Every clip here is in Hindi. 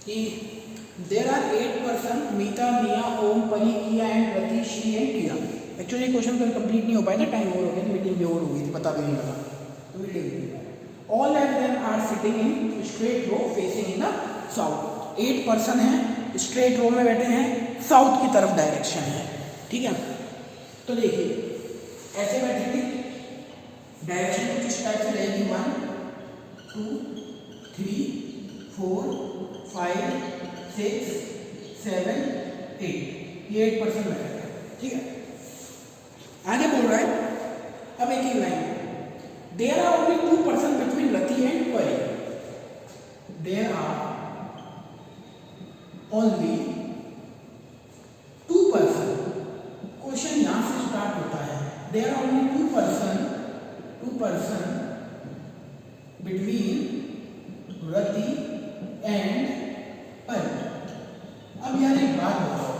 कि देर आर 8 पर्सन मीता, मिया, ओम, परी, किया एंड रति, श्री एंड किया। एक्चुअली ये क्वेश्चन कल कंप्लीट नहीं हो पाया था, टाइम ओवर हो गया, मीटिंग भी ओवर हो गई थी, पता भी नहीं लगा। तो meeting all and them are sitting in straight row facing in the south. 8 person हैं, स्ट्रेट रो में बैठे हैं, साउथ की तरफ डायरेक्शन है, ठीक है। तो देखिए ऐसे बैठेंगे, डायरेक्शन कुछ इस टाइप से रहेगी 1 2 3 4 5 6 7 8, ये 8 पर्सन बैठे हैं, ठीक है। आगे बोल रहा है, अब एक ही line, there are only 2 person between Rati and Pari. There are only 2 person, question यहां से स्टार्ट होता है। There are only 2 person between Rati and Pari. अब यार एक बात बताओ,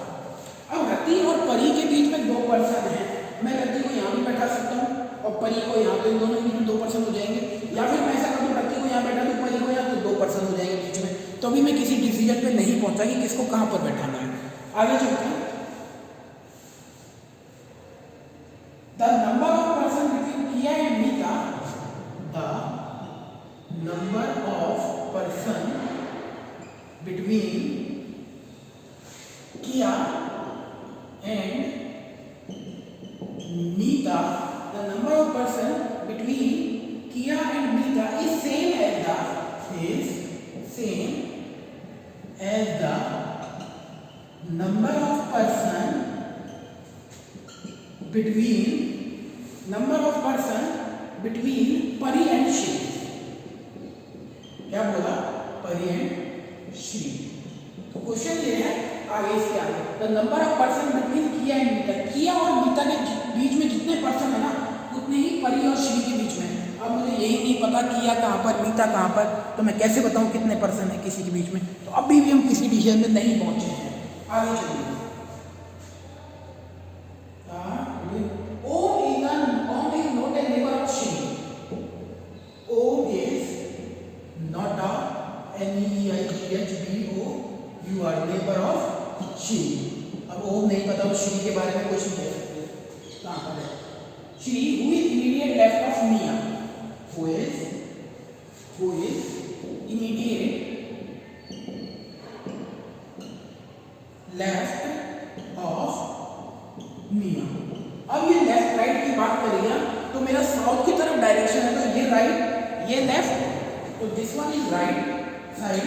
अब रति और परी के बीच में 2 पर्सन हैं, मैं रति को यहाँ भी बैठा सकता हूँ और परी को यहाँ, तो इन दोनों के बीच में 2 पर्सन हो जाएंगे, या फिर मैं ऐसा कर दूँ रति को यहाँ बैठा दूँ, परी को यहाँ, तो 2 पर्सन हो जाएंगे बीच में। तो अभी मैं किसी डिसीजन पे नहीं पहुंचा कि किसको कहाँ पर बैठाना है। आगे चलते हैं, the number of person between Kiya and Mita, the number of person between Kiya and Mita, the number of person between Kia and Mita is same as the number of person between Pari and Shri। क्या बोला? परी एंड श्री। तो क्वेश्चन ये है आगे, इसके आगे, the number of person between Kiya and Mita, Kiya और मीता के बीच में जितने पर्सन है ना, उतने ही परी और श्री के बीच में। अब मुझे यही नहीं पता किया कहाँ पर, मीता कहाँ पर, तो मैं कैसे बताऊँ कितने पर्सन है किसी के बीच में? तो अभी भी हम किसी डिसीजन में नहीं पहुंचे हैं। आगे चलिए, Om is not a neighbour of Shri. Om is not a NEIGHBOUR neighbour of Shri. अब ओम नहीं पता तो श्री के बारे में कुछ नहीं कह सकते। कहाँ पर है Shri? Who is immediate left of Mia, who is immediate left of Mia. अब ये लेफ्ट राइट की बात करेगा तो मेरा साउथ की तरफ डायरेक्शन है, तो ये राइट ये लेफ्ट, तो this one is right side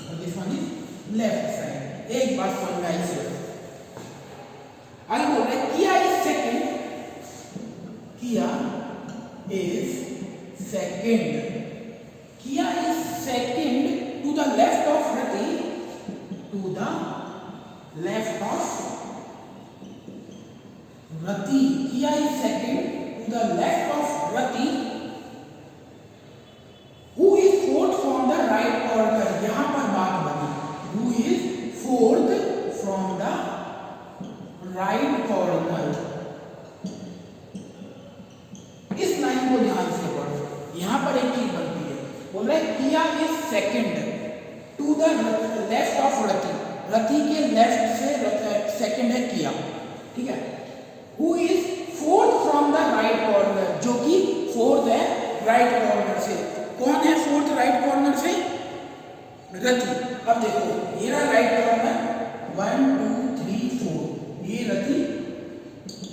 और this one is left side. एक बात समझ में आई से आगे बोल रहे, Kiya is second, Kiya is second, Kiya is second to the left of Rati, to the left of Rati. Kiya is second to the left of Rati, who is fourth from the right corner. यहां पर बात बनी, who is fourth from the right corner. इस लाइन को ध्यान से पढ़ो, यहां पर एक चीज बनती है, बोल रहे Kiya is second to the left of Rati, Rati के लेफ्ट से सेकंड है किया, ठीक है। Who is fourth from the right corner, जो कि फोर्थ है राइट कॉर्नर से। कौन है फोर्थ राइट कॉर्नर से? रति। अब देखो ये रहा राइट कॉर्नर, 1 2 3 4, ये रति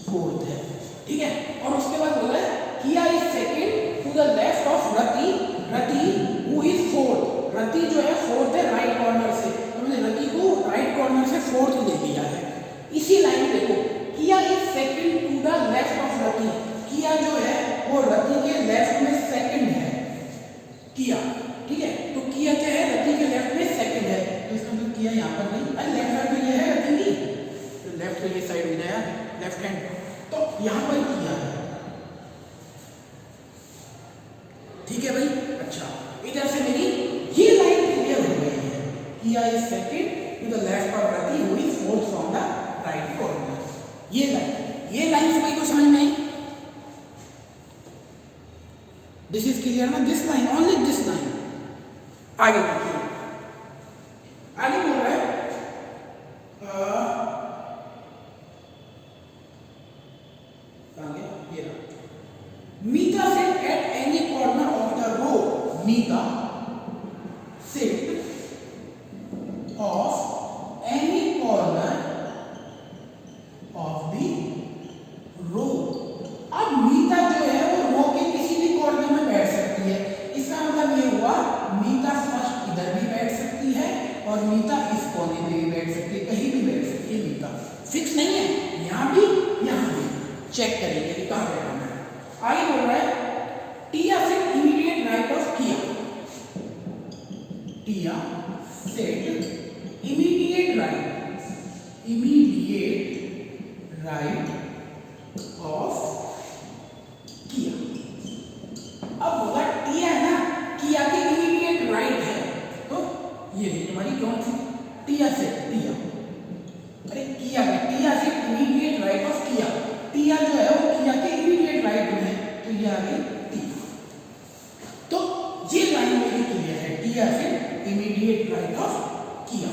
फोर्थ है, ठीक है। और उसके बाद बोला है Kiya is second to the left of Rati, Rati who is fourth, Rati जो है फोर्थ है राइट कॉर्नर से, तो मैंने रति को राइट कॉर्नर से फोर्थ ले लिया है। इसी लाइन देखो, Kiya is second to the left of Rati, Kiya जो है वो रति के लेफ्ट में सेकंड है, किया, ठीक है। तो किया क्या है? रति के लेफ्ट में सेकंड है, तो इसका मतलब किया यहाँ पर नहीं, अरे लेफ्ट साइड में ये है रति की, तो लेफ्ट तो ये साइड हो गया लेफ्ट हैंड, तो यहाँ पर किया है, ठीक है भाई। अच्छा, इधर से मेरी ये लाइन क्लियर हो गई है, Kiya is second to the left of Rati, who is fourth from the right corner. ये लाइन सभी को समझ में आई? दिस इज क्लियर ना? This line, only this line. आगे देखिए, और मीता इस कोने पे भी बैठ सकती है, कहीं भी बैठ सकती है। मीता फिक्स नहीं है, यहाँ भी यहाँ भी। चेक करेंगे कि कहाँ बैठाना है। आगे बोल रहा है टिया सेट इमीडिएट राइट ऑफ किया। टिया सेट इमीडिएट राइट ऑफ किया। अब होगा टिया है ना, किया के इमीडिएट राइट है, तो ये भी तुम्हारी कौन सी टिया से टिया, अरे किया में टिया से इमीडिएट राइट ऑफ किया। टिया जो है वो किया के इमीडिएट राइट में है, तो ये आ गई टिया। तो ये लाइन मेरी क्लियर है, टिया से इमीडिएट राइट ऑफ किया।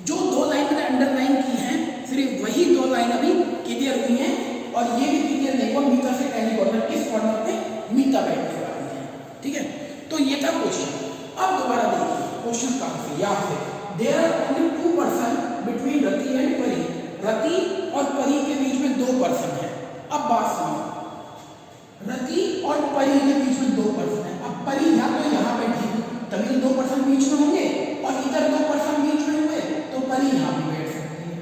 जो दो लाइन मैंने अंडरलाइन की हैं सिर्फ वही दो लाइन अभी क्लियर हुई हैं, और ये भी क्लियर नहीं हुआ मीता से एनी कॉर्नर, किस कॉर्नर पे मीता बैठने वाली है। ठीक है, तो ये था क्वेश्चन। अब दोबारा देखिए क्वेश्चन कहां से, यहाँ से there are only two person between Rati and Pari. Rati और परी के बीच में दो पर्सन है। अब बात सुनो, रति और परी के बीच में दो पर्सन है। अब परी या तो यहाँ बैठी तभी दो पर्सन बीच में होंगे, और इधर दो पर्सन बीच में हुए तो परी यहाँ भी बैठ सकती है।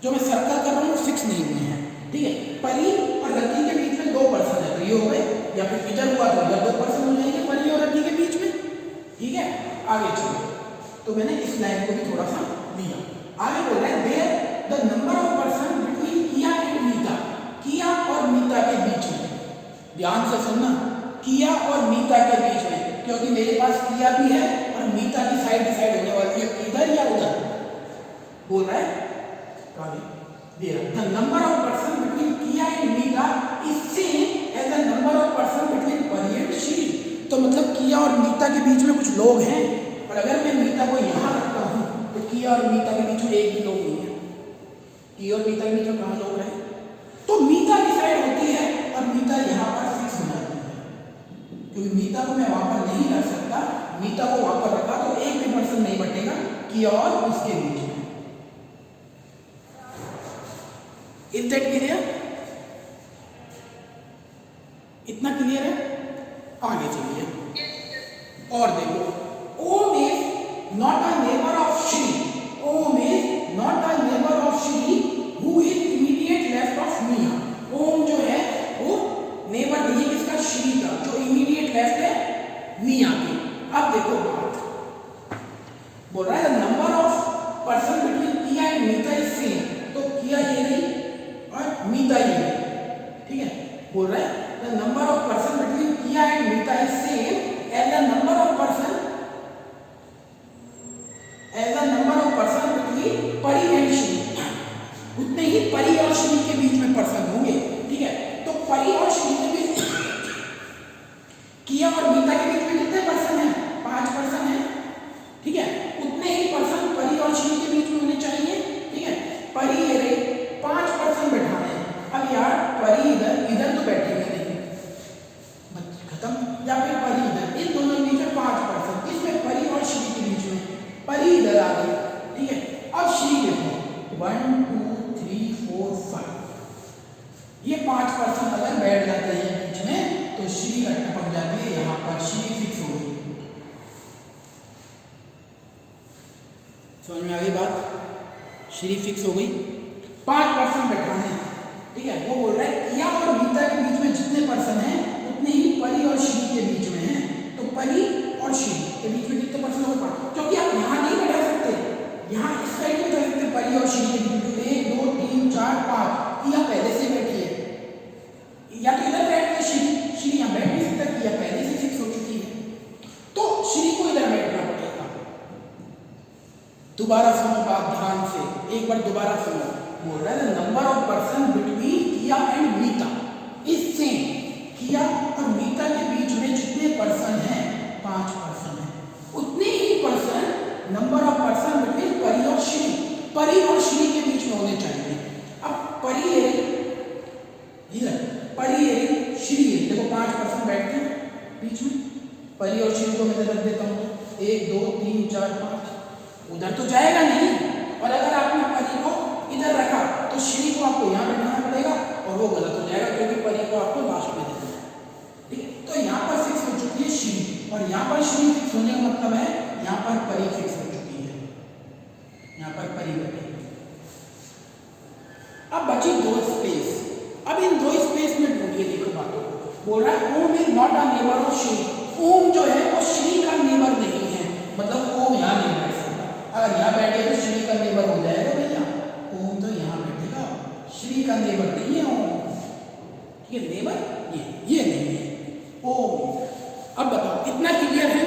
जो मैं सर्कल कर रहा हूँ फिक्स नहीं हुए हैं। ठीक है, परी और रति के बीच में दो पर्सन है, तो ये हो गए, या फिर इधर हुआ तो इधर दो पर्सन हो जाएंगे परी और रति के बीच में। ठीक है, आगे चलो, तो मैंने इस लाइन को भी थोड़ा सा लिया। आगे बोल रहा है there the number of person between Kiya and Mita. Kiya और मीता के बीच में, ध्यान से सुनना, किया और मीता के बीच में, क्योंकि मेरे पास किया भी है और मीता की साइड डिसाइड होने वाली है, इधर या उधर। बोल रहा है the number of person between Kiya and Mita is same as the number of person between Pari and Shri. तो मतलब किया और मीता के बीच में कुछ लोग हैं, और अगर मैं मीता को यहाँ रखता हूँ तो किया और मीता के बीच में एक भी लोग नहीं है। किया और मीता के बीच में कहाँ लोग रहे, तो मीता डिसाइड होती है और मीता यहाँ पर फिक्स हो जाती है, क्योंकि मीता को मैं वहां पर नहीं रख सकता। मीता को वहां पर रखा तो एक भी पर्सन नहीं बटेगा किया और उसके बीच में। Is that clear? इतना क्लियर है? आगे चलिए और देखो, Om is not a neighbour of Shri. Om is not a neighbour of Shri who is immediate left of Mia. Om जो है वो नेबर नहीं है किसका, श्री का, जो इमीडिएट लेफ्ट है मिया के। अब देखो बात बोल रहा है number of person between Kiya and Mita is same, तो किया ये नहीं और मीता ये नहीं। ठीक है, बोल रहा है the number of person between Kiya and Mita is same as the number of person between Pari and Shri. उतने ही परी और श्री के बीच में पर्सन होंगे। ठीक है, तो परी और श्री के बीच किया और मीता के बीच में कितने पर्सन हैं, 5 पर्सन हैं। ठीक है, उतने ही पर्सन परी और श्री के बीच में होने चाहिए। ठीक है, परी ये रही, 5 पर्सन बैठाने हैं। अब यार परी इधर इधर तो बैठेंगे नहीं, खत्म, या फिर परी इधर, इन दोनों के बीच में 5 पर्सन, इसमें परी और श्री के बीच में परी इधर आ गई। ठीक है, अब श्री देखो 1 2 3 4 5, ये 5 पर्सन अगर बैठ जाते हैं बीच में तो श्री टपक जाती है, यहाँ पर श्री फिक्स हो गई। समझ में आ गई बात? श्री फिक्स हो गई, 5 पर्सन बैठाने हैं। ठीक है, वो बोल रहा है किया और मीता के बीच में जितने पर्सन हैं उतने ही परी और श्री के बीच में हैं। तो परी और श्री के बीच में कितने पर्सन होगा, क्योंकि आप यहाँ नहीं बैठा सकते, यहाँ इस साइड में बैठ सकते परी और श्री के बीच में 1 2 3 4 5। किया पहले से बैठी है, या तो इधर बैठ के श्री यहाँ बैठ नहीं सकता, किया पहले से फिक्स हो चुकी है, तो श्री को इधर बैठना पड़ेगा। दोबारा सुनो बात ध्यान से, एक बार दोबारा सुनो। बोल रहा है number of person between Kiya and Mita is same. किया और मीता के बीच में जितने पर्सन हैं 5 पर्सन हैं, उतने ही person number of person between Pari और श्री, परी और श्री के बीच में होने चाहिए। अब परी इधर, परी श्री देखो 5 पर्सन बैठते हैं बीच में, परी और श्री को मैं इधर रख देता हूँ 1 2 3 4 5, उधर तो जाएगा नहीं। और अगर आपने परी को इधर रखा तो श्री को आपको यहाँ बैठाना पड़ेगा और वो गलत हो जाएगा, क्योंकि परी को आपको लास्ट में देना है। ठीक है, तो यहाँ पर फिक्स हो चुकी है श्री, और यहाँ पर श्री फिक्स होने का मतलब है यहाँ पर परी फिक्स होती है। और श्री। ओम जो है वो श्री का नेबर नहीं है, मतलब ओम यहाँ नहीं बैठ सकता। अगर यहाँ बैठे तो श्री का नेबर हो जाएगा भैया, ओम तो यहाँ बैठेगा, श्री का नेबर नहीं है ओम। ये नेबर ये नहीं है ओम। अब बताओ इतना क्लियर है?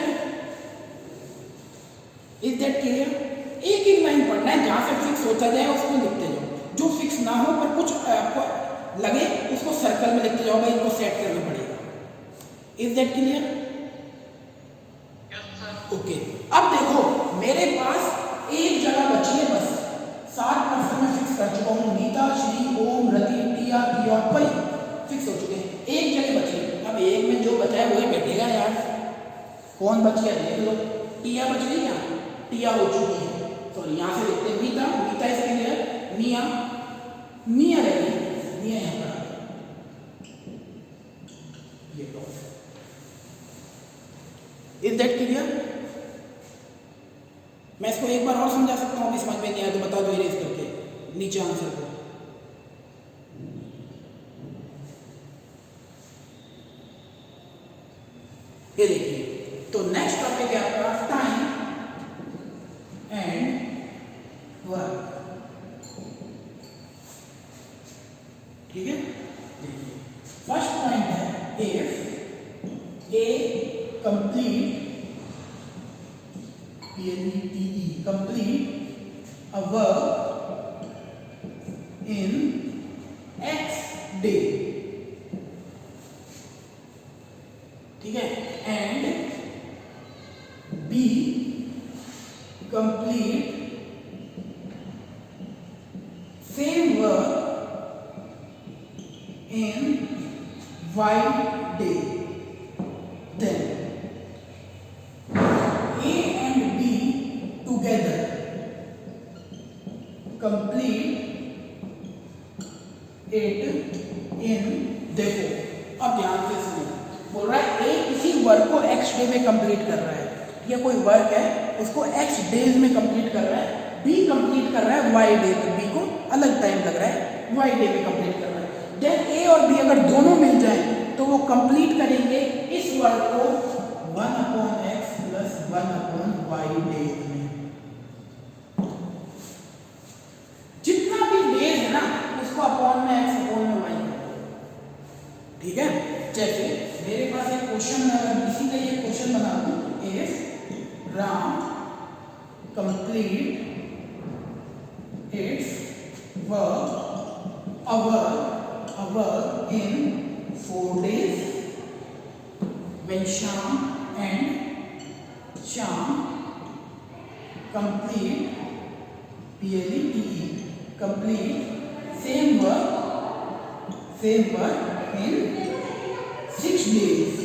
Is that clear? एक एक लाइन पढ़ना है, जहां से फिक्स सोचा जाए उसको लिखते जाओ, जो फिक्स ना हो पर कुछ आपको लगे उसको सर्कल में लिखते जाओ, भाई इनको सेट करना पड़ेगा। Is that clear? ओके। अब देखो मेरे पास एक जगह बची है बस, 7 पर्सन में फिक्स कर चुका हूँ, नीता, श्री, ओम, रति, टिया, और परी फिक्स हो चुके हैं। एक जगह बची है, अब एक में जो बचा है वही बैठेगा यार। कौन बच गया देख लो, टिया बच गई, यहाँ टिया हो चुकी है, सॉरी यहाँ से देखते हैं मीता, मीता इसके लिए मिया, मिया रहेगी, मिया यहाँ पर ये तो। Is that clear? मैं इसको एक बार और समझा सकता हूँ, अभी समझ में नहीं आया तो बता दो इरेज करके नीचे आंसर को। ये देखिए, तो नेक्स्ट टॉपिक है आपका टाइम एंड वर्क। ठीक है, देखिए फर्स्ट पॉइंट है if A complete complete a work in X day, ठीक है, and B complete same work in Y day, then together complete it in, देखो अब ध्यान से सुनो, बोल रहा है ए किसी वर्क को एक्स डे में कंप्लीट कर रहा है, या कोई वर्क है उसको एक्स डेज में कंप्लीट कर रहा है, बी कंप्लीट कर रहा है वाई डे पे, बी को अलग टाइम लग रहा है, वाई डे पे कंप्लीट कर रहा है। देन ए और बी अगर दोनों मिल जाए तो वो कंप्लीट करेंगे इस वर्क को 1/x + 1/y डेज में। अपॉन में x अपॉन में y, ठीक है। जैसे मेरे पास एक क्वेश्चन, अगर इसी का ये क्वेश्चन बना दूं, if Ram complete it's work our in 4 days, when Shyam complete complete same work in 6 days,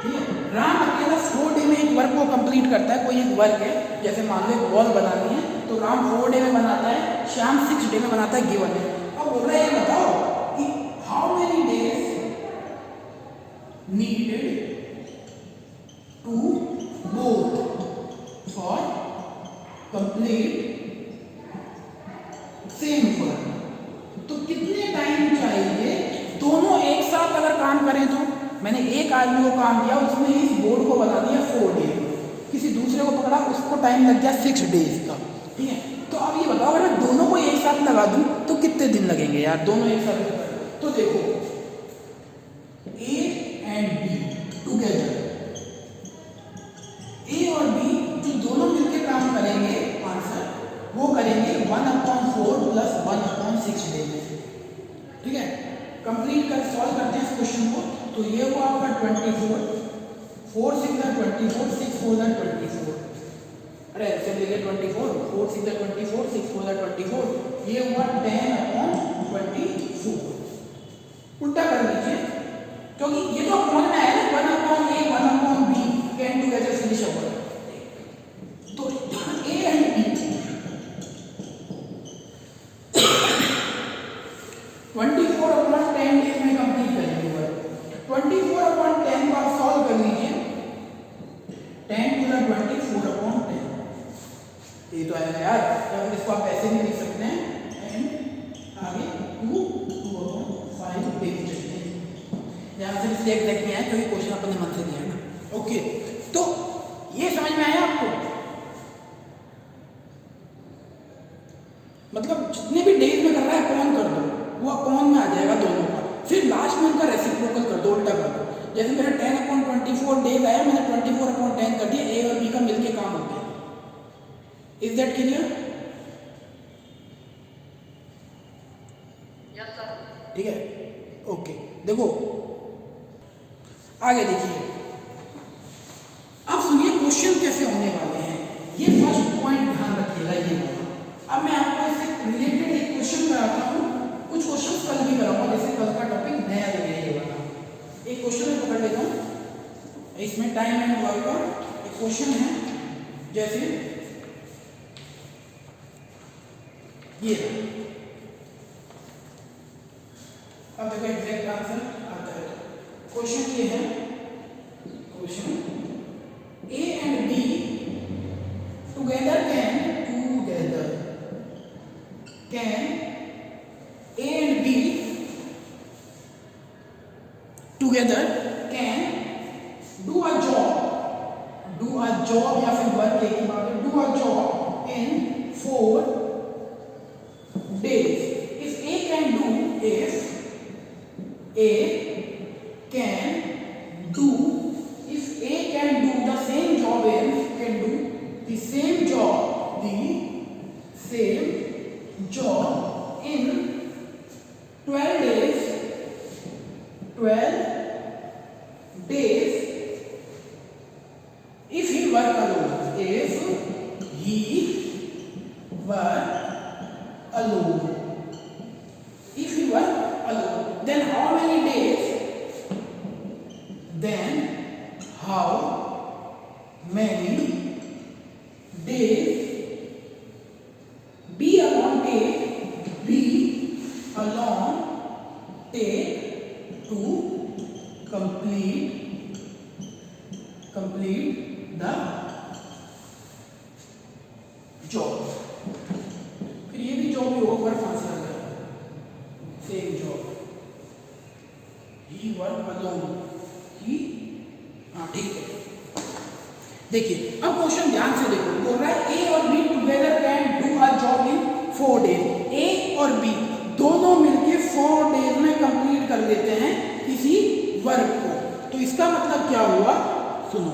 ठीक है। राम अकेला 4 डे में एक वर्क को कंप्लीट करता है, कोई एक वर्क है, जैसे मान लो एक वॉल बनानी है तो राम 4 डे में बनाता है, श्याम 6 डे में बनाता है, गिवन है। अब बोल रहा है ये बताओ कि how many days needed to both for complete same work, तो कितने टाइम चाहिए दोनों एक साथ अगर काम करें तो। मैंने एक आदमी को काम दिया, उसने इस बोर्ड को बना दिया 4 डे, किसी दूसरे को पकड़ा उसको टाइम लग गया 6 डेज का, ठीक है। तो अब ये बताओ अगर मैं दोनों को एक साथ लगा दूं तो कितने दिन लगेंगे यार, दोनों एक साथ। तो देखो ए एंड बी टुगेदर, ए और बी जो दोनों मिलकर काम करेंगे, आंसर वो करेंगे 1/4 + 1/6 डेज, ठीक है। कंप्लीट कर सॉल्व करते हैं इस क्वेश्चन को, तो ये हुआ आपका 24, 4 × 6 = 24, 6 × 4 = 24, अरे ऐसे लेके 24, 4 × 6 = 24, 6 × 4 = 24, ये हुआ 10/24। उल्टा कर लीजिए, क्योंकि ये तो अपॉन में आया ना, 1/a 1/b can together finish a work, तो ए एंड बी 24/10 डेज में कंप्लीट करेंगे वर्क। 24/10 का सॉल्व कर लीजिए, 10 × 20 4/10, ये तो आएगा यार, या फिर इसको आप ऐसे भी लिख सकते हैं, एंड आगे 2/5 डेज चलते हैं। यहाँ से इसलिए एग्जैक्ट नहीं आया क्योंकि क्वेश्चन अपन ने मन से दिया है ना। ओके, तो ये समझ में आया आपको? मतलब जितने भी डेज में कर रहा है अपॉन कर दो, वो अपॉन में आ जाएगा दोनों का, फिर लास्ट में उनका रेसिप्रोकल कर दो, उल्टा कर दो। जैसे मेरा 10/24 डेज आया, मैंने 24/10 कर दिया, ए और बी का मिलके काम हो गया। Is that clear? ठीक है, ओके। देखो आगे देखिए, अब सुनिए क्वेश्चन कैसे होने वाले हैं, ये फर्स्ट पॉइंट ध्यान रखिएगा ये वाला। अब मैं आपको इससे रिलेटेड एक क्वेश्चन कराता हूँ, कुछ क्वेश्चन कल भी कराऊंगा, जैसे कल का टॉपिक नया लगे ये वाला। एक क्वेश्चन मैं पकड़ लेता हूँ, इसमें टाइम एंड वर्क का एक क्वेश्चन है, जैसे ये। अब देखो एग्जैक्ट आंसर आता है। क्वेश्चन ये है, question A and B together can A and B together can do a job या फिर वर्क एक ही बात है, do a job in 4 days. If A can do the same job in 12 days if he work alone, then how many days be alone take to complete the job? फिर ये भी जॉब ही होगा, पर फांसी लगा सेम जॉब, ही वर्क अलोन, ही। हाँ ठीक है, देखिए अब क्वेश्चन ध्यान से देखो, बोल रहा है ए और B together can do a job in 4 days. A और बी दोनों मिलके 4 डेज में कंप्लीट कर देते हैं किसी वर्क को, तो इसका मतलब क्या हुआ, सुनो।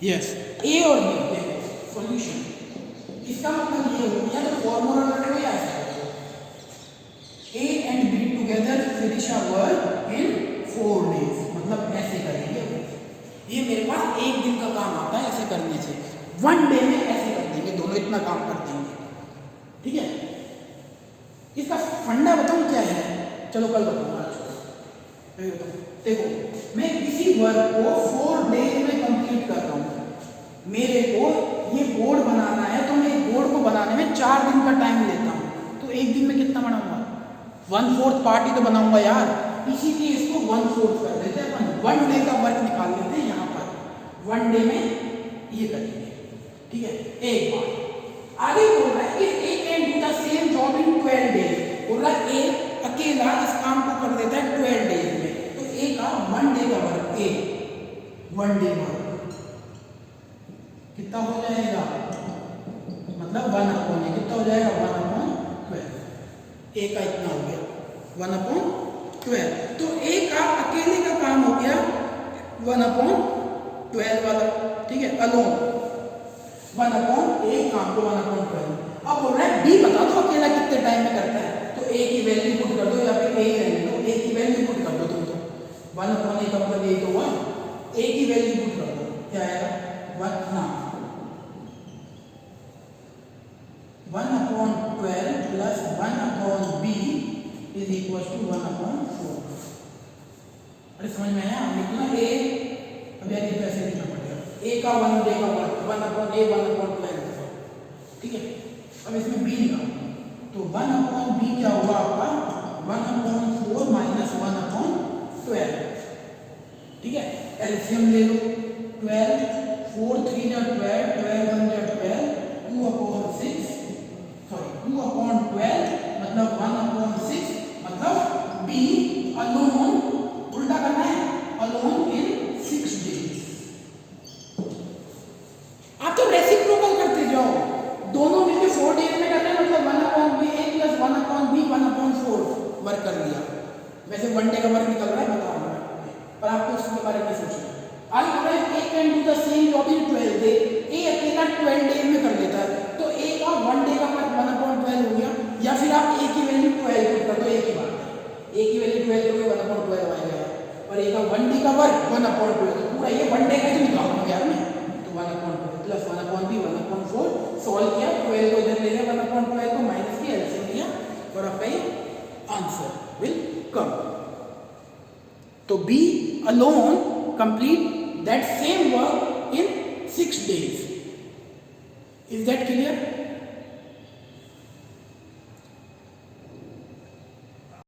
यस, ए और बी, देखो सॉल्यूशन, इसका मतलब ये हो गया, तो फॉर्मूला रखो या A and be together finish a work in 4 days, मतलब ऐसे करेंगे। ये मेरे पास एक दिन का काम आता है ऐसे करने से, 1 डे में ऐसे कर देंगे, दोनों इतना काम कर देंगे, ठीक है। इसका फंडा बताऊं क्या है, चलो कल बताऊंगा। देखो मैं किसी वर्क को 4 डेज में कंप्लीट कर रहा हूं, मेरे को ये बोर्ड बनाना है, तो मैं बोर्ड को बनाने में 4 दिन का टाइम लेता हूं, तो एक दिन में कितना बनाऊंगा, 1/4 पार्ट ही तो बनाऊंगा यार, इसीलिए इसको 1/4 कर देते हैं अपन, 1 डे का वर्क निकाल लेते हैं यहाँ पर, 1 डे में ये करेंगे, ठीक है। एक बार आगे बोल रहा है if A can do the same job in 12 days, बोल रहा है ए अकेला इस काम को कर देता है 12 डेज में, तो ए का 1 डे का वर्क, ए 1 डे वर्क कितना हो जाएगा, मतलब 1/, कितना हो जाएगा 1/12, ए का इतना हो गया 1/12, तो ए का अकेले का काम हो गया 1/12 वाला, ठीक है, अलोन 1/, काम को 1/12। अब बोल रहा है बी बता दो अकेला कितने टाइम में करता है, तो ए की वैल्यू पुट कर दो, या फिर ए रहने दो, ए की वैल्यू पुट कर दो, तुम तो 1/, का मतलब ये तो हुआ, ए की वैल्यू पुट कर दो, क्या आएगा 1/12 plus 1/b is equal to 1/4। अरे समझ में आया, लिखना ए, अब यार ये कैसे लिखना पड़ेगा, ए का 1 डे का वर्क 1/a 1/12, ठीक है। अब इसमें b निकालो, तो 1/b क्या होगा आपका 1/4 माइनस 1/12, ठीक है। एलसीएम ले लो, 12 4 3 जा 12, 12 1 जा 12, 2/6, सॉरी 2/12 मतलब 1/6, मतलब b कर लिया। वैसे 1 डे का वर्क निकल रहा है, बताऊंगा मैं, पर आपको उसके बारे में सोचना है। आगे बोल रहा है A can do the same job in 12 day, A अकेला 12 डेज में कर लेता है, तो ए का 1 डे का वर्क 1/12 हो गया, या फिर आप ए की वैल्यू 12 पुट कर दो, एक ही बात है, ए की वैल्यू 12 दोगे 1/12 आएगा, और ए का 1 डे का वर्क 1/12, तो पूरा ये 1 डे का ही निकालूंगा यार मैं, तो 1/12 प्लस 1/3 1/4 सॉल्व किया, 12 को इधर ले लिया, 1/12 को माइनस किया, एलसीएम लिया, और आपका ये आंसर विल कम। तो B alone complete that same work in 6 days. Is that clear?